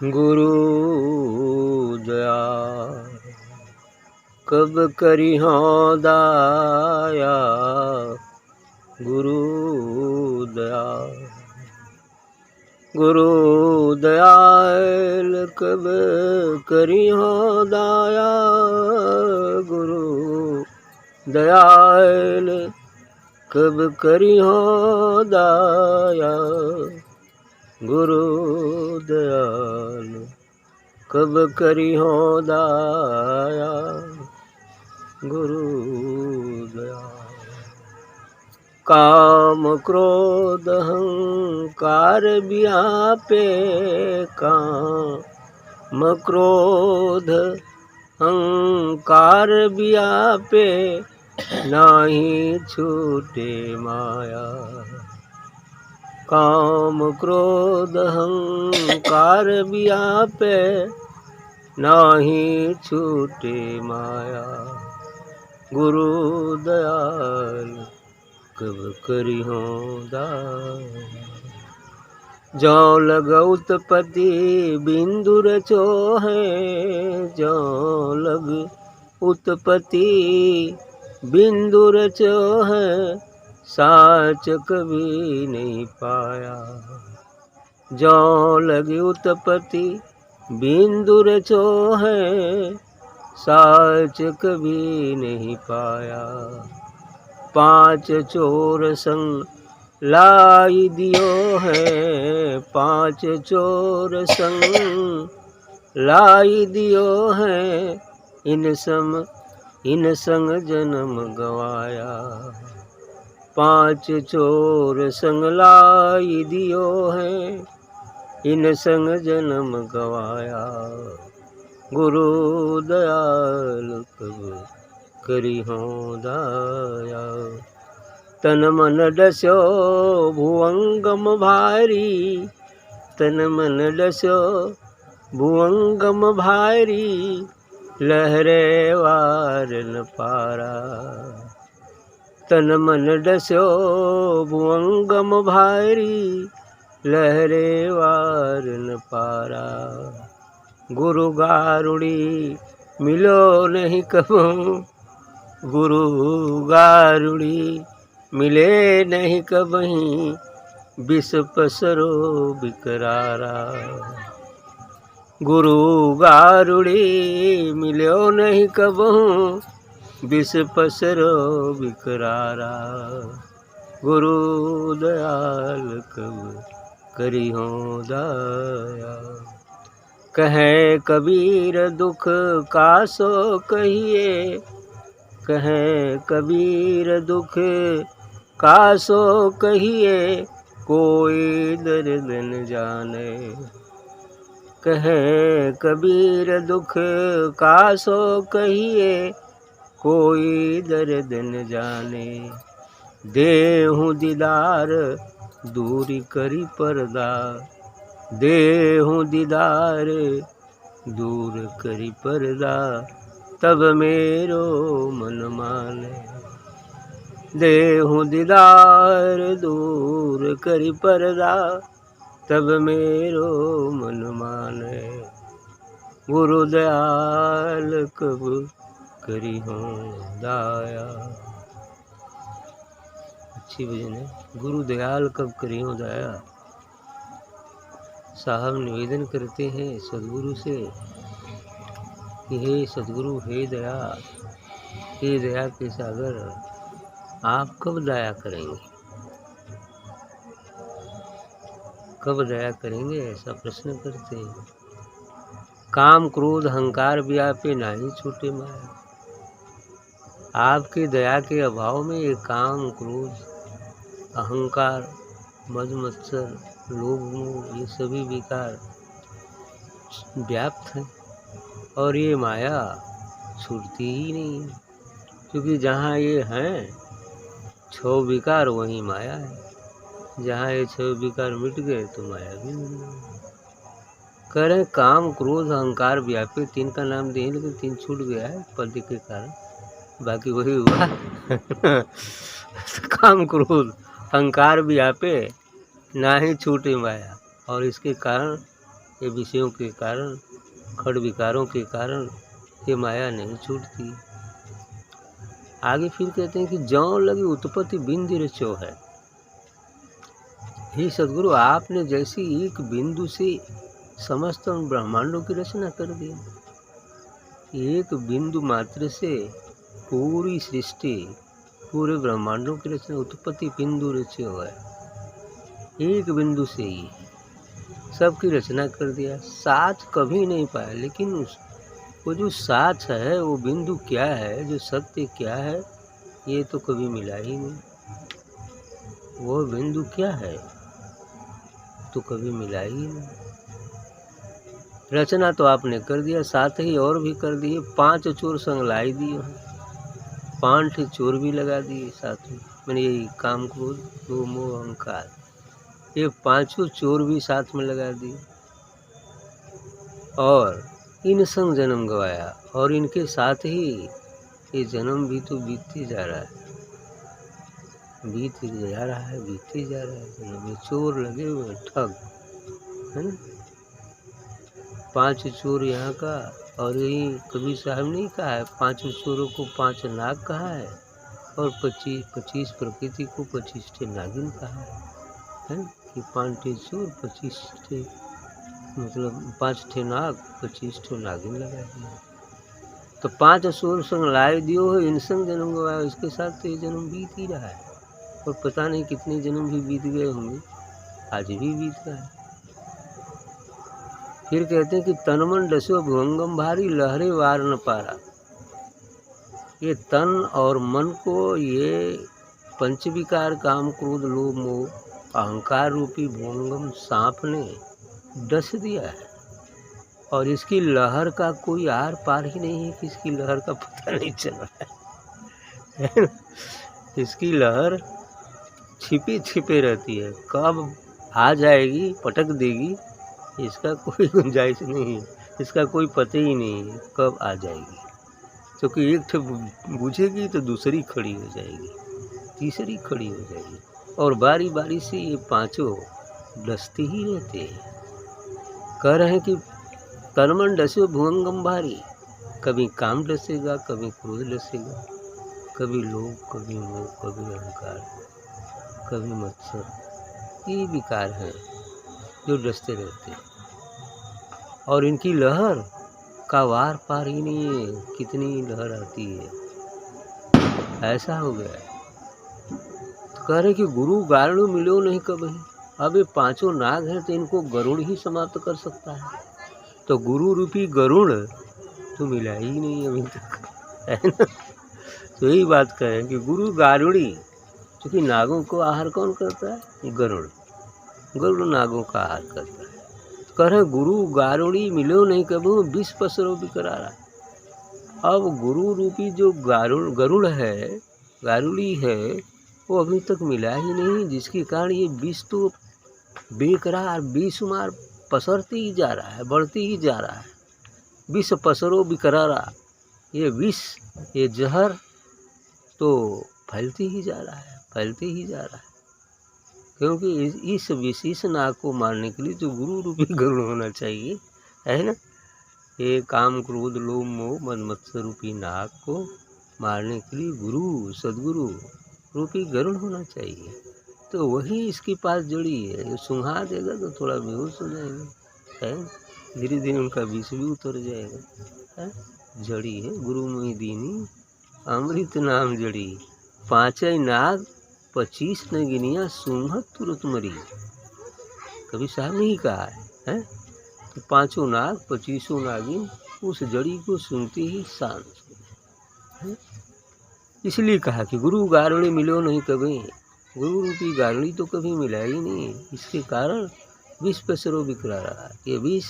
गुरु दया कब करी हो दाया। गुरु दया गुरु दयाल कब करी हो दाया। गुरु दयाल कब करी हो दाया। गुरु दयाल कब करी हो दाया। गुरु दयाल काम क्रोध अहंकार व्यापे। काम क्रोध अहंकार व्यापे नाही छूटे माया। काम क्रोध अहंकार व्यापे नाही छूटे माया। गुरु दयाल कब करी हो दाया। जो लग उत्पत्ति बिंदु रचो है। जो लग उत्पत्ति बिंदु रचो है। साच कभी नहीं पाया। जो लगी उत्पत्ति बिंदु रचो है। साच कभी नहीं पाया। पांच चोर संग लाई दियो है। पांच चोर संग लाई दियो है। इन संग जन्म गवाया। पांच चोर संग लाई दियो है। इन संग जन्म गवाया। गुरु दयाल कब करी हो दाया। तन मन डस्यो भुवंगम भारी। तन मन डस्यो भुवंगम भारी। लहरे वार न पारा। तन मन डस्यो भुवंगम भारी। लहरे वार न पारा। गुरु गारुड़ी मिलो नहीं कबहू। गुरु गारुड़ी मिले नहीं कबहीं। विष पसरो बिकरारा। गुरु गारुड़ी मिलो नहीं कबहू। विष पसरो बिकरारा। गुरु दयाल कब करी हो दाया। कहे कबीर दुख कासो कहिए। कहे कबीर दुख कासो कहिए। कोई दर्द न जाने। कहे कबीर दुख कासो कहिए। कोई दर्द न जाने। देहु दीदार दूरी करी पर्दा। देहु दीदार दूर करी पर्दा। तब मेरो मन माने। देहु दीदार दूर करी पर्दा। तब मेरो मन माने। गुरु दयाल कब करी हो दाया। अच्छी भजन है। गुरु दयाल कब करी हो दाया। साहब निवेदन करते हैं सदगुरु से कि हे सदगुरु, हे दया, हे दया के सागर, आप कब दया करेंगे। कब दया करेंगे, ऐसा प्रश्न करते हैं। काम क्रोध अहंकार व्यापे नाही छूटे माया। आपकी दया के अभाव में ये काम क्रोध अहंकार मद मत्सर लोभ मोह ये सभी विकार व्याप्त हैं और ये माया छूटती ही नहीं। क्योंकि जहाँ ये हैं 6 विकार वहीं माया है। जहाँ ये 6 विकार मिट गए तो माया भी मिट गई। कह रहे काम क्रोध अहंकार व्यापे 3 का नाम दिए, लेकिन 3 छूट गया है पद के कारण, बाकी वही हुआ। काम क्रोध अहंकार व्यापे ना ही छूटे माया, और इसके कारण ये विषयों के कारण, खड़ विकारों के कारण ये माया नहीं छूटती। आगे फिर कहते हैं कि जौं लगी उत्पत्ति बिंदु रचो है। हे सदगुरु, आपने जैसी एक बिंदु से समस्त ब्रह्मांडों की रचना कर दी। एक बिंदु मात्र से पूरी सृष्टि, पूरे ब्रह्मांडों की रचना, उत्पत्ति बिंदु रचो है। एक बिंदु से ही सबकी रचना कर दिया। साथ कभी नहीं पाया, लेकिन वो जो साथ है, वो बिंदु क्या है, जो सत्य क्या है, ये तो कभी मिला ही नहीं। वो बिंदु क्या है तो कभी मिला ही नहीं। रचना तो आपने कर दिया, साथ ही और भी कर दिए। 5 चोर संग लाई दिए, 5 चोर भी लगा दिए साथ में। मैंने यही काम, क्रोध, लोभ, मोह, अहंकार, ये 5 चोर भी साथ में लगा दिए। और इन संग जन्म गवाया, और इनके साथ ही ये जन्म भी तो बीतते जा रहा है, बीतते जा रहा है। जन्म में चोर लगे हुए, ठग, है ना। 5 चोर यहाँ का, और यही कबीर साहब ने कहा है, 5 चोरों को 5 नाग कहा है, और 25 प्रकृति को 25 ठे नागिन कहा है कि 5 ठे चोर, 25 ठे, मतलब 5 ठे नाग, 25 ठे नागिन लगा दिया। तो 5 चोर संग लाए दियो है, इन संग जन्म गवाया। इसके साथ तो ये जन्म बीत ही रहा है, और पता नहीं कितने जन्म भी बीत गए होंगे, आज भी बीत रहा है। फिर कहते हैं कि तन मन डसो भुवंगम भारी, लहरे वार न पारा। ये तन और मन को ये पंचविकार, काम, क्रोध, लोभ, मोह, अहंकार रूपी भुवंगम सांप ने डस दिया है, और इसकी लहर का कोई आर पार ही नहीं है कि इसकी लहर का पता नहीं चल रहा है। इसकी लहर छिपे छिपे रहती है, कब आ जाएगी, पटक देगी, इसका कोई गुंजाइश नहीं है, इसका कोई पता ही नहीं है कब आ जाएगी। क्योंकि एक बुझेगी तो दूसरी खड़ी हो जाएगी, तीसरी खड़ी हो जाएगी, और बारी बारी से ये 5 डसते ही रहते हैं। कह रहे हैं कि कर्मन डसे भुवंगम भारी। कभी काम डसेगा, कभी क्रोध डसेगा, कभी लोभ, कभी मोह, कभी अहंकार, कभी मत्सर। ये विकार हैं जो डसते रहते हैं, और इनकी लहर का वार पार ही नहीं है, कितनी लहर आती है। ऐसा हो गया। तो कह रहे कि गुरु गारुड़ मिलो नहीं कभी। अब ये 5 नाग हैं, तो इनको गरुड़ ही समाप्त कर सकता है। तो गुरु रूपी गरुड़ तो मिला ही नहीं अभी तक, है ना। तो यही बात कहें कि गुरु गारुड़ी, क्योंकि नागों को आहार कौन करता है? गरुड़। गरुड़ नागों का आहार करता है। तो कह रहे गुरु गारुड़ी मिलो नहीं कभी, विष पसरो बिकरारा। अब गुरु रूपी जो गरुड़ है, गारुड़ी है, वो अभी तक मिला ही नहीं, जिसके कारण ये विष तो बेकरार, बेशुमार पसरते ही जा रहा है, बढ़ते ही जा रहा है। विष पसरो बिकरारा, ये विष, ये जहर तो फैलते ही जा रहा है, फैलते ही जा रहा है। क्योंकि इस विशेष नाग को मारने के लिए तो गुरु रूपी गरुड़ होना चाहिए, है ना। ये काम, क्रोध, लोभ, मोह, मद मत्सर रूपी नाग को मारने के लिए गुरु, सदगुरु रूपी गरुड़ होना चाहिए। तो वही इसके पास जड़ी है, जो सुंघा देगा तो थोड़ा बेहोश हो जाएगा, है। धीरे धीरे उनका विष भी उतर जाएगा, है। जड़ी है गुरु मोहि दीनी, अमृत नाम जड़ी। 5 नाग 25 नगिनियाँ सूंघत तुरत मरी। कभी साहब ने ही कहा है। तो 5 नाग 25 नागिन उस जड़ी को सुनते ही शांत हो। इसलिए कहा कि गुरु गारुड़ी मिलो नहीं कभी। गुरु रूपी गारुड़ी तो कभी मिला ही नहीं, इसके कारण विष पसरो बिकरारा। ये विष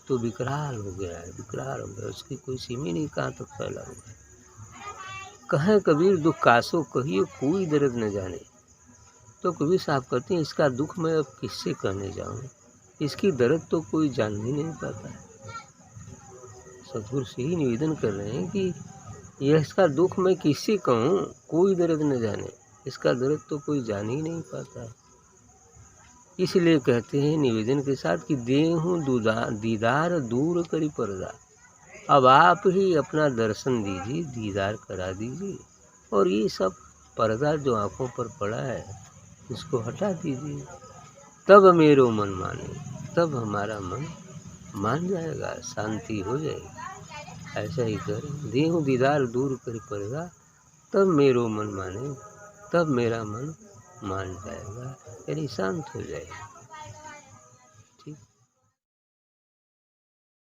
तो विकराल हो गया है, विकराल हो गया, उसकी कोई सीमा नहीं कहाँ तक फैला हुआ है। कहें कबीर दुख कासो कहिए कोई दर्द न जाने। तो कबीर साहब कहते हैं इसका दुख मैं अब किससे कहने जाऊँ, इसकी दर्द तो कोई जान ही नहीं पाता है। सतगुरु से ही निवेदन कर रहे हैं कि यह इसका दुख मैं किससे कहूँ, कोई दर्द न जाने, इसका दर्द तो कोई जान ही नहीं पाता है। इसलिए कहते हैं निवेदन के साथ कि देहूँ दीदार दूर करी पर्दा। अब आप ही अपना दर्शन दीजिए, दीदार करा दीजिए, और ये सब पर्दा जो आँखों पर पड़ा है इसको हटा दीजिए। तब मेरो मन माने, तब हमारा मन मान जाएगा, शांति हो जाएगी। ऐसा ही करें, देहूँ दीदार दूर कर पर्दा, तब मेरो मन माने, तब मेरा मन मान जाएगा, यानी शांत हो जाएगा।